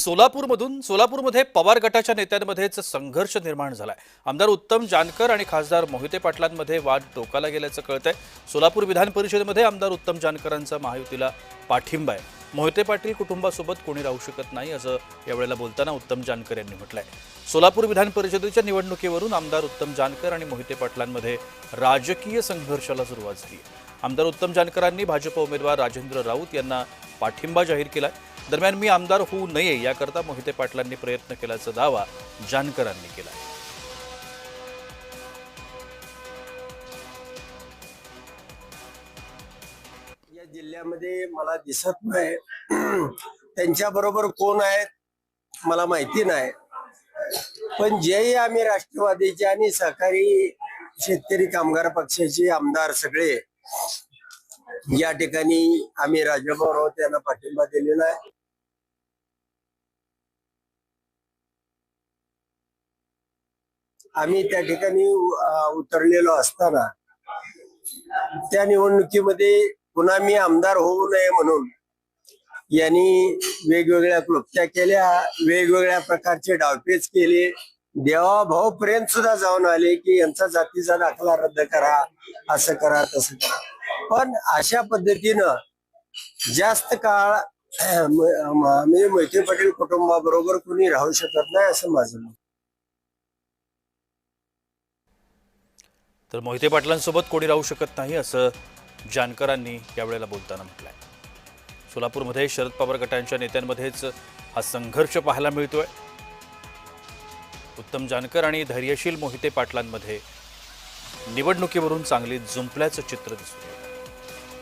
सोलापूरमध्ये पवार गटाच्या नेत्यांमध्येच संघर्ष निर्माण झालाय। आमदार उत्तम जानकर आणि खासदार मोहिते पाटलांमध्ये वाद टोकाला गेल्याचं कळतंय। सोलापूर विधान परिषदेमध्ये आमदार उत्तम जानकरांचा महायुतीला पाठिंबा आहे। मोहिते पाटील कुटुंबासोबत कोणी राहू शकत नाही असं यावेळेला बोलताना उत्तम जानकर यांनी म्हटलंय। सोलापूर विधान परिषदेच्या निवडणुकीवरून आमदार उत्तम जानकर आणि मोहिते पाटलांमध्ये राजकीय संघर्षाला सुरुवात झाली। आमदार उत्तम जानकरांनी भाजप उमेदवार राजेंद्र राऊत यांना पाठिंबा जाहीर केलाय। दरम्यान मी आमदार होऊ नये याकरता मोहिते पाटलांनी प्रयत्न केल्याचा दावा जानकरांनी केला। या जिल्ह्यामध्ये मला दिसत नाही त्यांच्या बरोबर कोण आहे मला माहिती नाही, पण जेही आम्ही राष्ट्रवादीचे आणि सहकारी शेतकरी कामगार पक्षाचे आमदार सगळे या ठिकाणी आम्ही राजभर आहोत त्यांना पाठिंबा दिलेला आहे। आम्ही त्या ठिकाणी उतरलेलो असताना त्या निवडणुकीमध्ये पुन्हा मी आमदार होऊ नये म्हणून यांनी वेगवेगळ्या क्लुप्त्या केल्या, वेगवेगळ्या प्रकारचे डावपेच केले, देवाभाऊ पर्यंत सुद्धा जाऊन आले की यांचा जातीचा दाखला रद्द करा, असं करा तसं करा। पण अशा पद्धतीनं जास्त काळ म्हणजे मोहिते पाटील कुटुंबाबरोबर कोणी राहू शकत नाही असं माझं मत। तर मोहिते पाटलांसोबत कोणी राहू शकत नाही असं जानकरांनी यावेळेला बोलताना म्हटलंय। सोलापूरमध्ये शरद पवार गटांच्या नेत्यांमध्येच हा संघर्ष पाहायला मिळतोय। उत्तम जानकर आणि धैर्यशील मोहिते पाटलांमध्ये निवडणुकीवरून चांगली जुंपल्याचं चित्र दिसतंय।